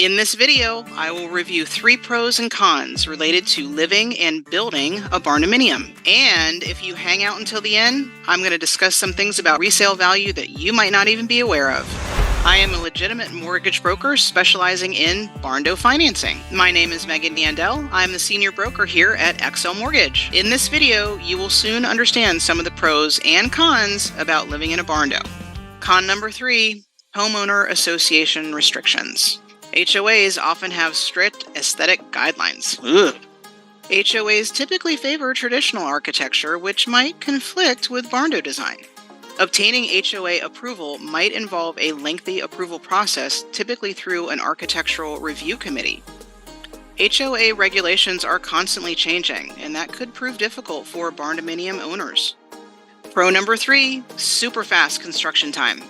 In this video, I will review 3 pros and cons related to living and building a barndominium. And if you hang out until the end, I'm going to discuss some things about resale value that you might not even be aware of. I am a legitimate mortgage broker specializing in Barndo financing. My name is Megan Yandell. I'm the senior broker here at XL Mortgage. In this video, you will soon understand some of the pros and cons about living in a Barndo. Con number 3, homeowner association restrictions. HOAs often have strict aesthetic guidelines. Ugh. HOAs typically favor traditional architecture, which might conflict with Barndo design. Obtaining HOA approval might involve a lengthy approval process, typically through an architectural review committee. HOA regulations are constantly changing, and that could prove difficult for barndominium owners. Pro number 3, super fast construction time.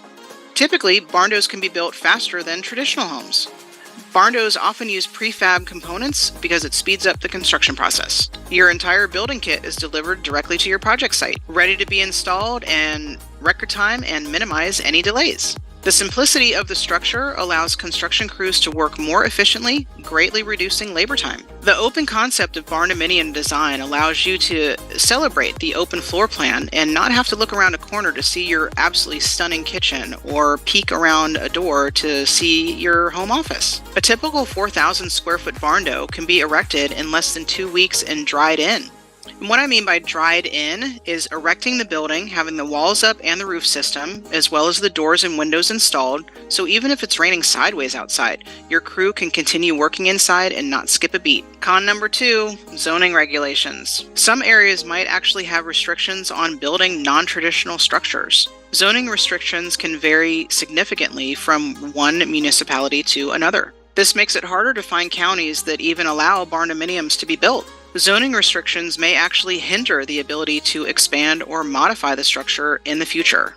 Typically, barndos can be built faster than traditional homes. Barndos often use prefab components because it speeds up the construction process. Your entire building kit is delivered directly to your project site, ready to be installed in record time and minimize any delays. The simplicity of the structure allows construction crews to work more efficiently, greatly reducing labor time. The open concept of barndominium design allows you to celebrate the open floor plan and not have to look around a corner to see your absolutely stunning kitchen or peek around a door to see your home office. A typical 4,000 square foot barndo can be erected in less than 2 weeks and dried in. And what I mean by dried in is erecting the building, having the walls up and the roof system, as well as the doors and windows installed, so even if it's raining sideways outside, your crew can continue working inside and not skip a beat. Con number 2, zoning regulations. Some areas might actually have restrictions on building non-traditional structures. Zoning restrictions can vary significantly from one municipality to another. This makes it harder to find counties that even allow barndominiums to be built. Zoning restrictions may actually hinder the ability to expand or modify the structure in the future.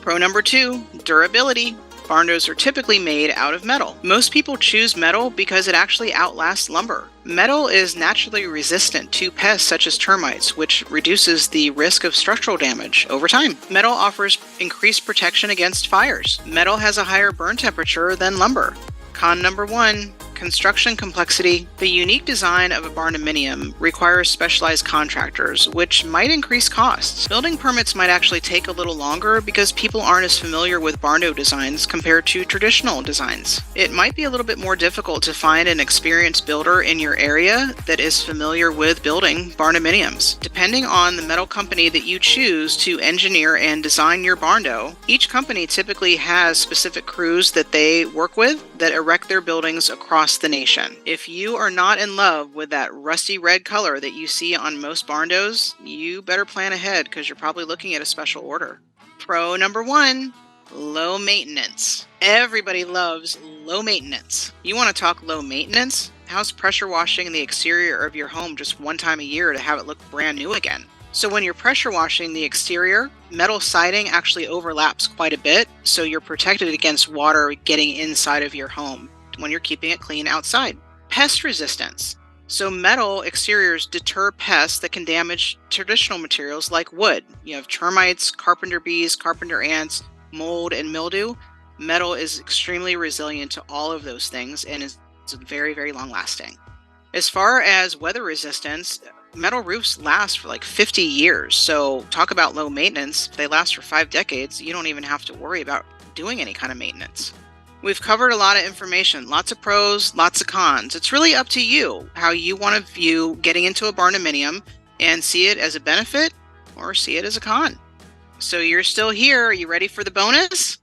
Pro number 2, durability. Barndos are typically made out of metal. Most people choose metal because it actually outlasts lumber. Metal is naturally resistant to pests such as termites, which reduces the risk of structural damage over time. Metal offers increased protection against fires. Metal has a higher burn temperature than lumber. Con number 1, construction complexity. The unique design of a barndominium requires specialized contractors, which might increase costs. Building permits might actually take a little longer because people aren't as familiar with barndo designs compared to traditional designs. It might be a little bit more difficult to find an experienced builder in your area that is familiar with building barndominiums. Depending on the metal company that you choose to engineer and design your barndo, each company typically has specific crews that they work with that erect their buildings across the nation. If you are not in love with that rusty red color that you see on most barndos, you better plan ahead because you're probably looking at a special order. Pro number 1, low maintenance. Everybody loves low maintenance. You want to talk low maintenance? How's pressure washing the exterior of your home just one time a year to have it look brand new again? So when you're pressure washing the exterior, metal siding actually overlaps quite a bit, so you're protected against water getting inside of your home when you're keeping it clean outside. Pest resistance. So metal exteriors deter pests that can damage traditional materials like wood. You have termites, carpenter bees, carpenter ants, mold, and mildew. Metal is extremely resilient to all of those things and is very, very long lasting. As far as weather resistance, metal roofs last for like 50 years. So talk about low maintenance. If they last for 5 decades, you don't even have to worry about doing any kind of maintenance. We've covered a lot of information, lots of pros, lots of cons. It's really up to you how you want to view getting into a barndominium and see it as a benefit or see it as a con. So you're still here. Are you ready for the bonus?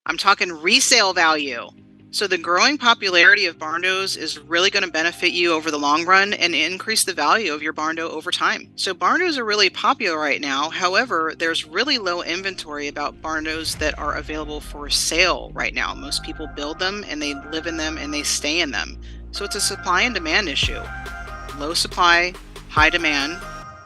I'm talking resale value. So the growing popularity of barndos is really going to benefit you over the long run and increase the value of your barndo over time. So barndos are really popular right now. However, there's really low inventory about barndos that are available for sale right now. Most people build them and they live in them and they stay in them. So it's a supply and demand issue. Low supply, high demand,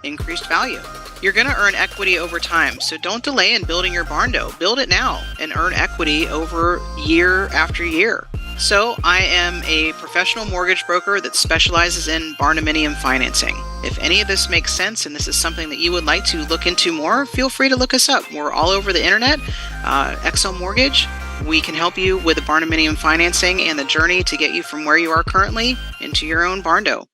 increased value. You're going to earn equity over time, so don't delay in building your barndo. Build it now and earn equity over year after year. So I am a professional mortgage broker that specializes in barndominium financing. If any of this makes sense and this is something that you would like to look into more, feel free to look us up. We're all over the internet, XL Mortgage. We can help you with the Barndominium financing and the journey to get you from where you are currently into your own Barndo.